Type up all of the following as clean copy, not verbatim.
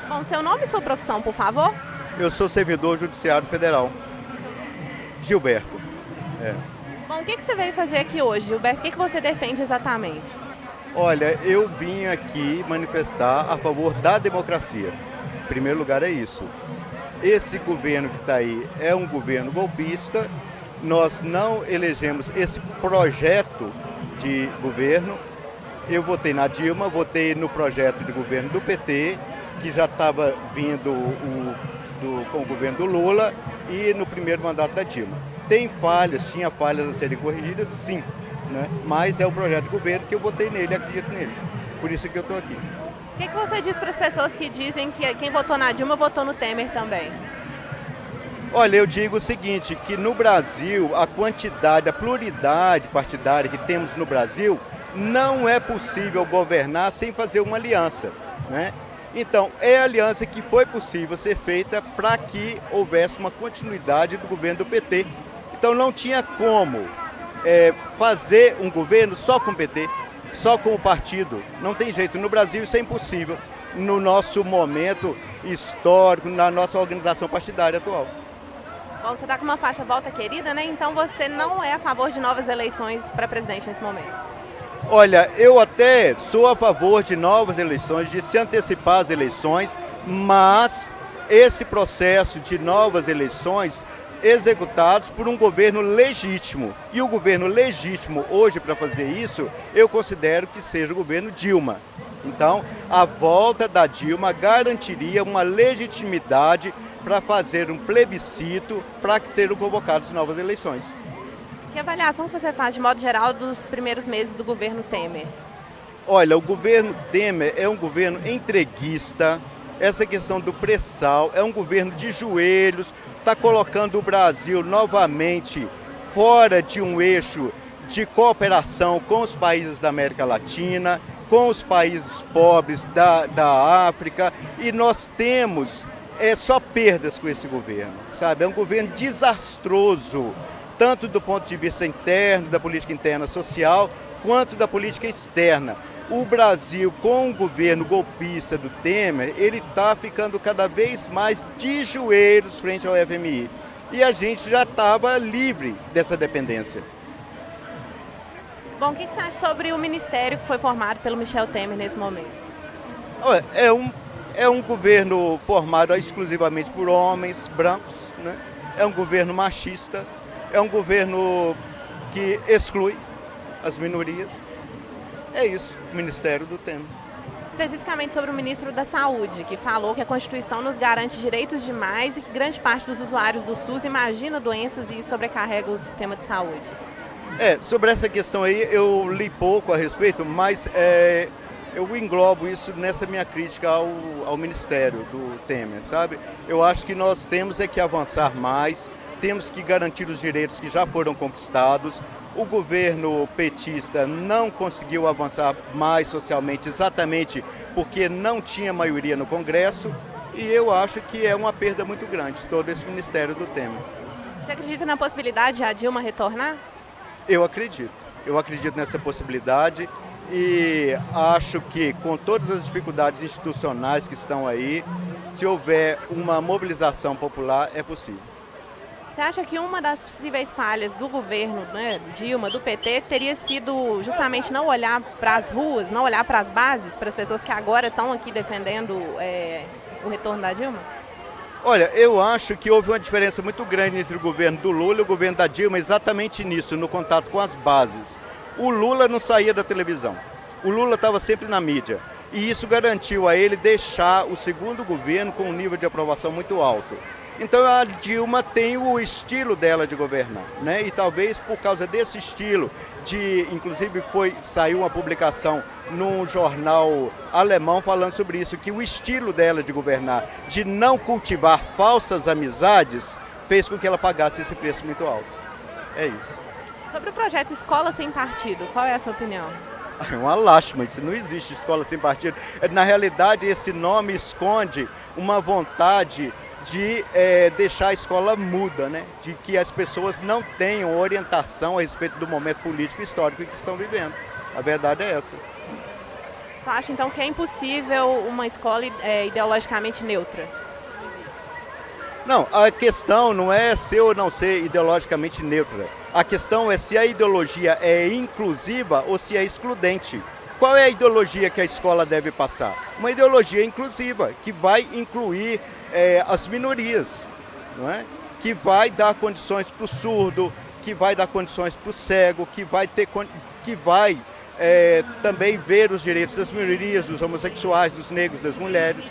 Bom, seu nome e sua profissão, por favor? Eu sou servidor judiciário federal, Gilberto. É. Bom, o que você veio fazer aqui hoje, Gilberto? O que você defende exatamente? Olha, eu vim aqui manifestar a favor da democracia. Em primeiro lugar é isso. Esse governo que está aí é um governo golpista. Nós não elegemos esse projeto de governo. Eu votei na Dilma, votei no projeto de governo do PT, que já estava vindo com o governo do Lula e no primeiro mandato da Dilma. Tinha falhas a serem corrigidas, sim, né? Mas é o projeto de governo que eu votei nele, acredito nele. Por isso que eu estou aqui. O que você diz para as pessoas que dizem que quem votou na Dilma votou no Temer também? Olha, eu digo o seguinte, que no Brasil, a pluralidade partidária que temos no Brasil, não é possível governar sem fazer uma aliança, né? Então, é a aliança que foi possível ser feita para que houvesse uma continuidade do governo do PT. Então, não tinha como fazer um governo só com o PT, só com o partido. Não tem jeito. No Brasil, isso é impossível, no nosso momento histórico, na nossa organização partidária atual. Bom, você está com uma faixa volta querida, né? Então, você não é a favor de novas eleições para presidente nesse momento? Olha, eu até sou a favor de novas eleições, de se antecipar as eleições, mas esse processo de novas eleições executados por um governo legítimo. E o governo legítimo hoje para fazer isso, eu considero que seja o governo Dilma. Então, a volta da Dilma garantiria uma legitimidade para fazer um plebiscito para que sejam convocadas novas eleições. Que avaliação que você faz, de modo geral, dos primeiros meses do governo Temer? Olha, o governo Temer é um governo entreguista. Essa questão do pré-sal é um governo de joelhos, está colocando o Brasil novamente fora de um eixo de cooperação com os países da América Latina, com os países pobres da África, e nós temos só perdas com esse governo, sabe? É um governo desastroso, tanto do ponto de vista interno, da política interna social, quanto da política externa. O Brasil, com o governo golpista do Temer, ele está ficando cada vez mais de joelhos frente ao FMI. E a gente já estava livre dessa dependência. Bom, o que você acha sobre o ministério que foi formado pelo Michel Temer nesse momento? É um governo formado exclusivamente por homens brancos, né? É um governo machista. É um governo que exclui as minorias. É isso, o Ministério do Temer. Especificamente sobre o ministro da Saúde, que falou que a Constituição nos garante direitos demais e que grande parte dos usuários do SUS imagina doenças e sobrecarrega o sistema de saúde. Sobre essa questão aí eu li pouco a respeito, mas eu englobo isso nessa minha crítica ao Ministério do Temer, sabe? Eu acho que nós temos que avançar mais. Temos que garantir os direitos que já foram conquistados. O governo petista não conseguiu avançar mais socialmente exatamente porque não tinha maioria no Congresso, e eu acho que é uma perda muito grande todo esse Ministério do Temer. Você acredita na possibilidade de a Dilma retornar? Eu acredito nessa possibilidade e acho que com todas as dificuldades institucionais que estão aí, se houver uma mobilização popular, é possível. Você acha que uma das possíveis falhas do governo, né, Dilma, do PT, teria sido justamente não olhar para as ruas, não olhar para as bases, para as pessoas que agora estão aqui defendendo o retorno da Dilma? Olha, eu acho que houve uma diferença muito grande entre o governo do Lula e o governo da Dilma exatamente nisso, no contato com as bases. O Lula não saía da televisão, o Lula estava sempre na mídia, e isso garantiu a ele deixar o segundo governo com um nível de aprovação muito alto. Então a Dilma tem o estilo dela de governar, né? E talvez por causa desse estilo, inclusive saiu uma publicação num jornal alemão falando sobre isso, que o estilo dela de governar, de não cultivar falsas amizades, fez com que ela pagasse esse preço muito alto. É isso. Sobre o projeto Escola Sem Partido, qual é a sua opinião? É uma lástima, isso não existe, Escola Sem Partido. Na realidade, esse nome esconde uma vontade de deixar a escola muda, né? De que as pessoas não tenham orientação a respeito do momento político e histórico que estão vivendo. A verdade é essa. Você acha então que é impossível uma escola ideologicamente neutra? Não, a questão não é ser ou não ser ideologicamente neutra. A questão é se a ideologia é inclusiva ou se é excludente. Qual é a ideologia que a escola deve passar? Uma ideologia inclusiva, que vai incluir as minorias, não é? Que vai dar condições para o surdo, que vai dar condições para o cego, que vai também ver os direitos das minorias, dos homossexuais, dos negros, das mulheres.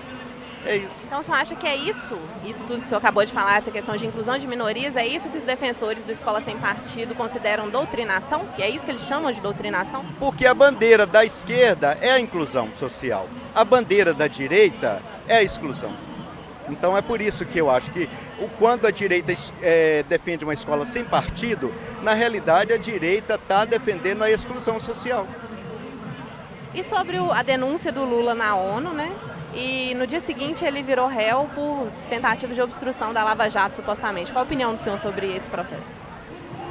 É isso. Então você acha que é isso tudo que o senhor acabou de falar, essa questão de inclusão de minorias, é isso que os defensores do Escola Sem Partido consideram doutrinação? Que é isso que eles chamam de doutrinação? Porque a bandeira da esquerda é a inclusão social, a bandeira da direita é a exclusão. Então é por isso que eu acho que quando a direita defende uma escola sem partido, na realidade a direita está defendendo a exclusão social. E sobre a denúncia do Lula na ONU, né? E no dia seguinte ele virou réu por tentativa de obstrução da Lava Jato, supostamente. Qual a opinião do senhor sobre esse processo?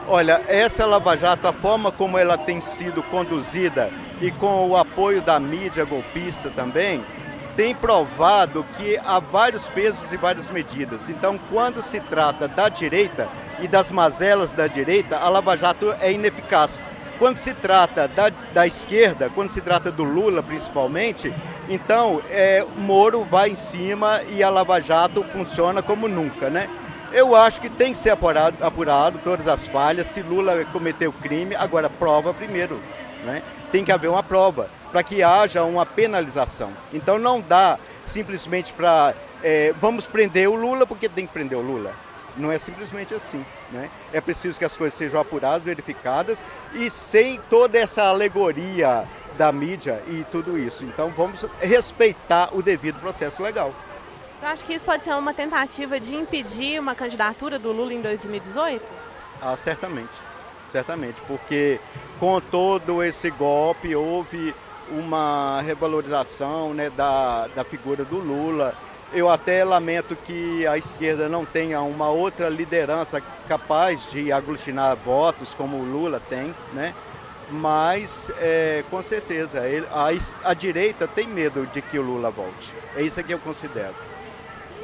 Olha, essa Lava Jato, a forma como ela tem sido conduzida e com o apoio da mídia golpista também, tem provado que há vários pesos e várias medidas. Então, quando se trata da direita e das mazelas da direita, a Lava Jato é ineficaz. Quando se trata da esquerda, quando se trata do Lula principalmente, então Moro vai em cima e a Lava Jato funciona como nunca, né? Eu acho que tem que ser apurado todas as falhas. Se Lula cometeu crime, agora prova primeiro, né? Tem que haver uma prova para que haja uma penalização. Então não dá simplesmente para vamos prender o Lula porque tem que prender o Lula. Não é simplesmente assim, né? É preciso que as coisas sejam apuradas, verificadas e sem toda essa alegoria da mídia e tudo isso. Então vamos respeitar o devido processo legal. Você acha que isso pode ser uma tentativa de impedir uma candidatura do Lula em 2018? Ah, certamente. Certamente, porque com todo esse golpe houve uma revalorização, né, da figura do Lula. Eu até lamento que a esquerda não tenha uma outra liderança capaz de aglutinar votos como o Lula tem, né? Mas, com certeza, a direita tem medo de que o Lula volte. É isso que eu considero.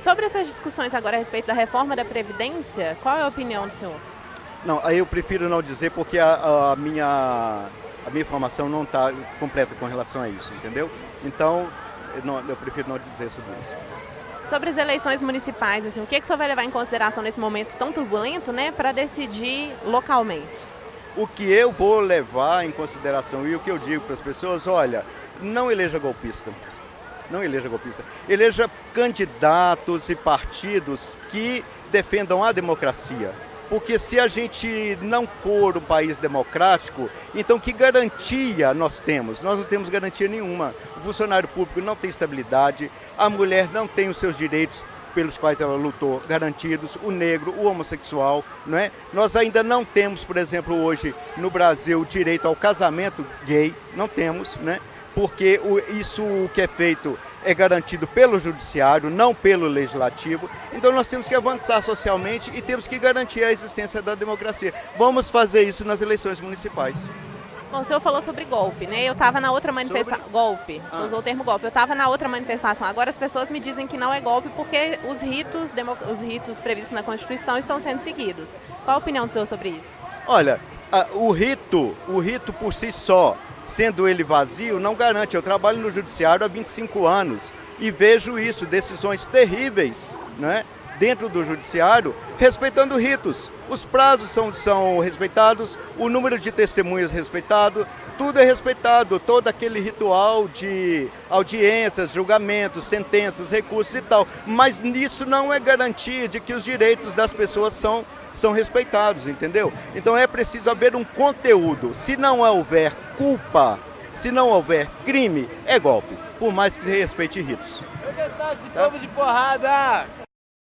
Sobre essas discussões agora a respeito da reforma da Previdência, qual é a opinião do senhor? Não, aí eu prefiro não dizer porque a minha informação não está completa com relação a isso, entendeu? Então, eu prefiro não dizer sobre isso. Sobre as eleições municipais, assim, o que o senhor vai levar em consideração nesse momento tão turbulento, né, para decidir localmente? O que eu vou levar em consideração e o que eu digo para as pessoas, olha, não eleja golpista. Não eleja golpista. Eleja candidatos e partidos que defendam a democracia. Porque se a gente não for um país democrático, então que garantia nós temos? Nós não temos garantia nenhuma. O funcionário público não tem estabilidade, a mulher não tem os seus direitos pelos quais ela lutou garantidos, o negro, o homossexual, não é? Nós ainda não temos, por exemplo, hoje no Brasil, o direito ao casamento gay, não temos, né? Porque isso que é feito é garantido pelo judiciário, não pelo legislativo. Então nós temos que avançar socialmente e temos que garantir a existência da democracia. Vamos fazer isso nas eleições municipais. Bom, o senhor falou sobre golpe, né? Eu estava na outra manifestação... Golpe, você usou o termo golpe. Eu estava na outra manifestação. Agora as pessoas me dizem que não é golpe porque os ritos previstos na Constituição estão sendo seguidos. Qual a opinião do senhor sobre isso? Olha, o rito por si só, sendo ele vazio, não garante. Eu trabalho no judiciário há 25 anos e vejo isso, decisões terríveis, né, dentro do judiciário, respeitando ritos. Os prazos são respeitados, o número de testemunhas respeitado, tudo é respeitado, todo aquele ritual de audiências, julgamentos, sentenças, recursos e tal. Mas isso não é garantia de que os direitos das pessoas são respeitados, entendeu? Então é preciso haver um conteúdo. Se não houver culpa, se não houver crime, é golpe, por mais que respeite ritos. Eu esse povo de porrada!